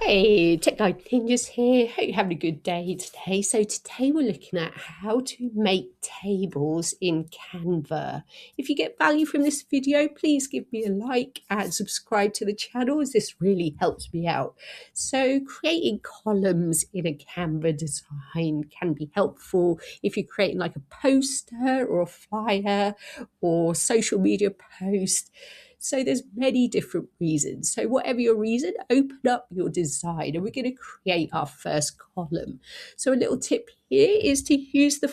Hey, Tech Guide Ninjas here. Hope you're having a good day today. So today we're looking at how to make tables in Canva. If you get value from this video, please give me a like and subscribe to the channel as this really helps me out. So creating columns in a Canva design can be helpful if you're creating like a poster or a flyer or social media post. So there's many different reasons. So whatever your reason, open up your design and we're going to create our first column. So a little tip here is to use the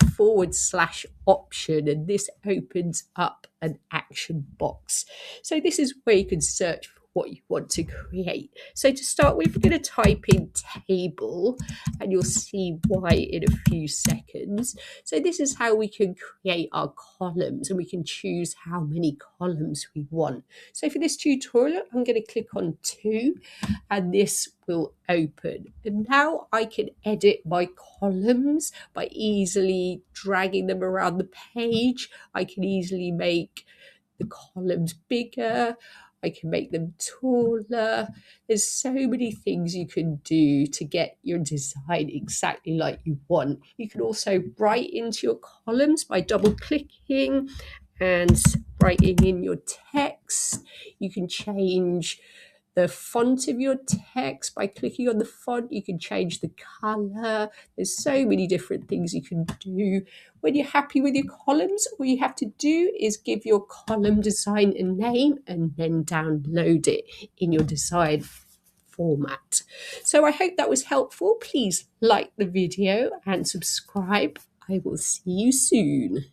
/ option, and this opens up an action box. So this is where you can search for what you want to create. So to start with, we're going to type in table and you'll see why in a few seconds. So this is how we can create our columns, and we can choose how many columns we want. So for this tutorial, I'm going to click on 2 and this will open. And now I can edit my columns by easily dragging them around the page. I can easily make the columns bigger. I can make them taller. There's so many things you can do to get your design exactly like you want. You can also write into your columns by double clicking and writing in your text. You can change the font of your text by clicking on the font. You can change the color. There's so many different things you can do. When you're happy with your columns, all you have to do is give your column design a name and then download it in your design format. So I hope that was helpful. Please like the video and subscribe. I will see you soon.